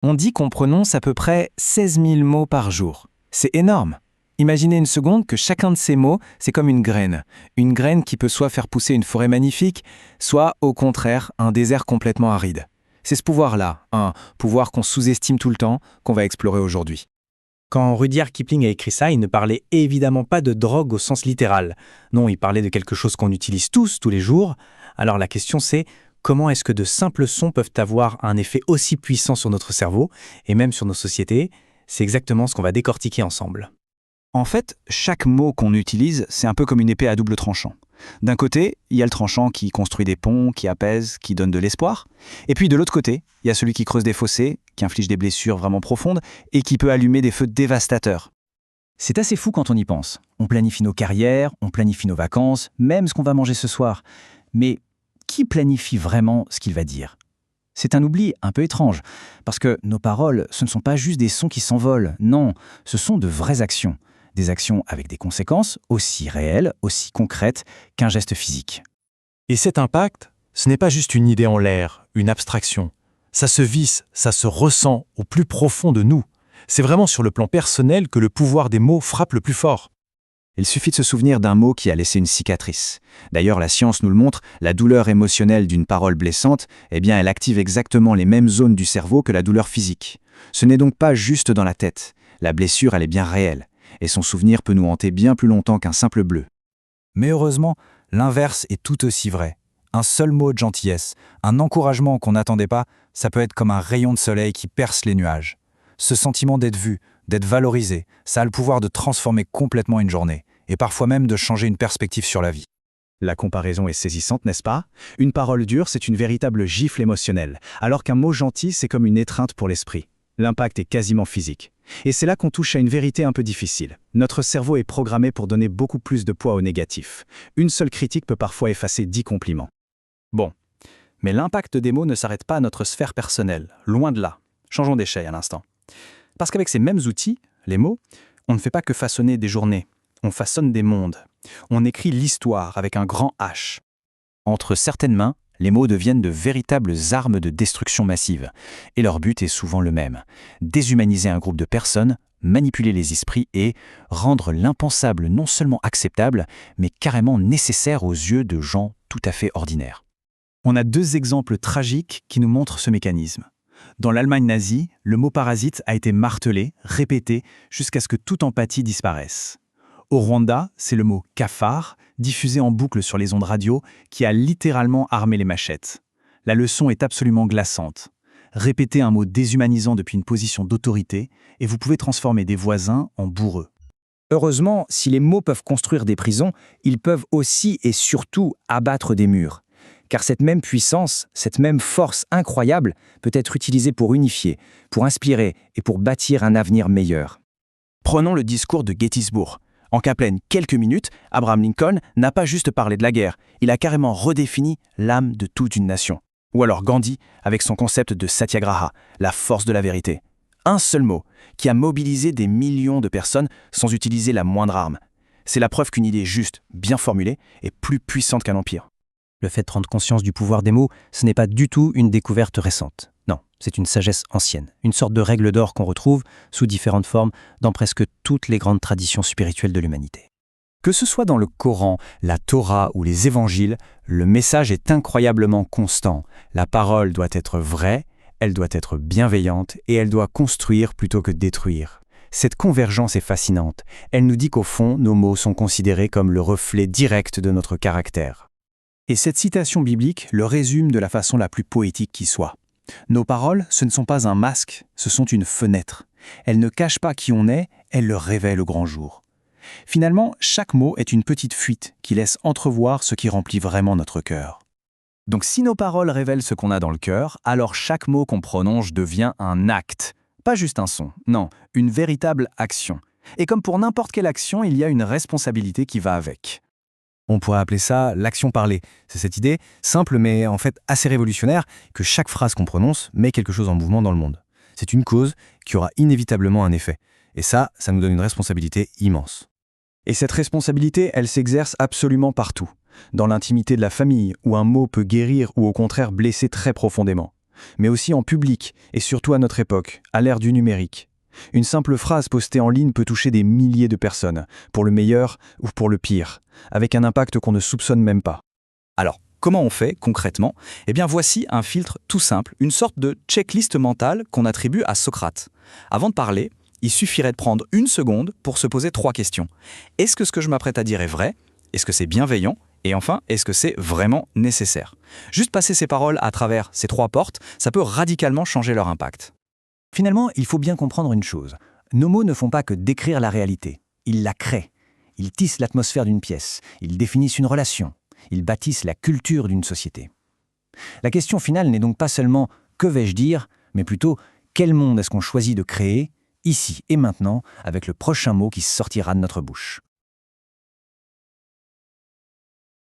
On dit qu'on prononce à peu près 16 000 mots par jour. C'est énorme. Imaginez une seconde que chacun de ces mots, c'est comme une graine. Une graine qui peut soit faire pousser une forêt magnifique, soit au contraire un désert complètement aride. C'est ce pouvoir-là, un pouvoir qu'on sous-estime tout le temps, qu'on va explorer aujourd'hui. Quand Rudyard Kipling a écrit ça, il ne parlait évidemment pas de drogue au sens littéral. Non, il parlait de quelque chose qu'on utilise tous les jours. Alors la question c'est, comment est-ce que de simples sons peuvent avoir un effet aussi puissant sur notre cerveau, et même sur nos sociétés? C'est exactement ce qu'on va décortiquer ensemble. En fait, chaque mot qu'on utilise, c'est un peu comme une épée à double tranchant. D'un côté, il y a le tranchant qui construit des ponts, qui apaise, qui donne de l'espoir. Et puis de l'autre côté, il y a celui qui creuse des fossés, qui inflige des blessures vraiment profondes et qui peut allumer des feux dévastateurs. C'est assez fou quand on y pense. On planifie nos carrières, on planifie nos vacances, même ce qu'on va manger ce soir. Mais qui planifie vraiment ce qu'il va dire ? C'est un oubli un peu étrange, parce que nos paroles, ce ne sont pas juste des sons qui s'envolent, non, ce sont de vraies actions. Des actions avec des conséquences aussi réelles, aussi concrètes qu'un geste physique. Et cet impact, ce n'est pas juste une idée en l'air, une abstraction. Ça se visse, ça se ressent au plus profond de nous. C'est vraiment sur le plan personnel que le pouvoir des mots frappe le plus fort. Il suffit de se souvenir d'un mot qui a laissé une cicatrice. D'ailleurs, la science nous le montre, la douleur émotionnelle d'une parole blessante, elle active exactement les mêmes zones du cerveau que la douleur physique. Ce n'est donc pas juste dans la tête. La blessure, elle est bien réelle. Et son souvenir peut nous hanter bien plus longtemps qu'un simple bleu. Mais heureusement, l'inverse est tout aussi vrai. Un seul mot de gentillesse, un encouragement qu'on n'attendait pas, ça peut être comme un rayon de soleil qui perce les nuages. Ce sentiment d'être vu, d'être valorisé, ça a le pouvoir de transformer complètement une journée, et parfois même de changer une perspective sur la vie. La comparaison est saisissante, n'est-ce pas? Une parole dure, c'est une véritable gifle émotionnelle, alors qu'un mot gentil, c'est comme une étreinte pour l'esprit. L'impact est quasiment physique. Et c'est là qu'on touche à une vérité un peu difficile. Notre cerveau est programmé pour donner beaucoup plus de poids au négatif. Une seule critique peut parfois effacer 10 compliments. Bon, mais l'impact des mots ne s'arrête pas à notre sphère personnelle, loin de là. Changeons d'échelle à l'instant. Parce qu'avec ces mêmes outils, les mots, on ne fait pas que façonner des journées, on façonne des mondes. On écrit l'histoire avec un grand H. Entre certaines mains, les mots deviennent de véritables armes de destruction massive. Et leur but est souvent le même. Déshumaniser un groupe de personnes, manipuler les esprits et rendre l'impensable non seulement acceptable, mais carrément nécessaire aux yeux de gens tout à fait ordinaires. On a 2 exemples tragiques qui nous montrent ce mécanisme. Dans l'Allemagne nazie, le mot parasite a été martelé, répété, jusqu'à ce que toute empathie disparaisse. Au Rwanda, c'est le mot cafard, diffusé en boucle sur les ondes radio, qui a littéralement armé les machettes. La leçon est absolument glaçante. Répétez un mot déshumanisant depuis une position d'autorité, et vous pouvez transformer des voisins en bourreux. Heureusement, si les mots peuvent construire des prisons, ils peuvent aussi et surtout abattre des murs. Car cette même puissance, cette même force incroyable peut être utilisée pour unifier, pour inspirer et pour bâtir un avenir meilleur. Prenons le discours de Gettysburg. En qu'à peine quelques minutes, Abraham Lincoln n'a pas juste parlé de la guerre, il a carrément redéfini l'âme de toute une nation. Ou alors Gandhi, avec son concept de satyagraha, la force de la vérité. Un seul mot, qui a mobilisé des millions de personnes sans utiliser la moindre arme. C'est la preuve qu'une idée juste, bien formulée, est plus puissante qu'un empire. Le fait de prendre conscience du pouvoir des mots, ce n'est pas du tout une découverte récente. Non, c'est une sagesse ancienne, une sorte de règle d'or qu'on retrouve, sous différentes formes, dans presque toutes les grandes traditions spirituelles de l'humanité. Que ce soit dans le Coran, la Torah ou les évangiles, le message est incroyablement constant. La parole doit être vraie, elle doit être bienveillante et elle doit construire plutôt que détruire. Cette convergence est fascinante. Elle nous dit qu'au fond, nos mots sont considérés comme le reflet direct de notre caractère. Et cette citation biblique le résume de la façon la plus poétique qui soit. Nos paroles, ce ne sont pas un masque, ce sont une fenêtre. Elles ne cachent pas qui on est, elles le révèlent au grand jour. Finalement, chaque mot est une petite fuite qui laisse entrevoir ce qui remplit vraiment notre cœur. Donc si nos paroles révèlent ce qu'on a dans le cœur, alors chaque mot qu'on prononce devient un acte. Pas juste un son, non, une véritable action. Et comme pour n'importe quelle action, il y a une responsabilité qui va avec. On pourrait appeler ça l'action parlée. C'est cette idée, simple mais en fait assez révolutionnaire, que chaque phrase qu'on prononce met quelque chose en mouvement dans le monde. C'est une cause qui aura inévitablement un effet. Et ça nous donne une responsabilité immense. Et cette responsabilité, elle s'exerce absolument partout. Dans l'intimité de la famille, où un mot peut guérir ou au contraire blesser très profondément. mais aussi en public, et surtout à notre époque, à l'ère du numérique. Une simple phrase postée en ligne peut toucher des milliers de personnes, pour le meilleur ou pour le pire, avec un impact qu'on ne soupçonne même pas. Alors, comment on fait concrètement? Eh bien, voici un filtre tout simple, une sorte de checklist mentale qu'on attribue à Socrate. Avant de parler, il suffirait de prendre une seconde pour se poser 3 questions. Est-ce que ce que je m'apprête à dire est vrai? Est-ce que c'est bienveillant? Et enfin, est-ce que c'est vraiment nécessaire? Juste passer ces paroles à travers ces 3 portes, ça peut radicalement changer leur impact. Finalement, il faut bien comprendre une chose. Nos mots ne font pas que décrire la réalité. Ils la créent. Ils tissent l'atmosphère d'une pièce. Ils définissent une relation. Ils bâtissent la culture d'une société. La question finale n'est donc pas seulement « que vais-je dire ?», mais plutôt « quel monde est-ce qu'on choisit de créer, ici et maintenant, avec le prochain mot qui sortira de notre bouche ?»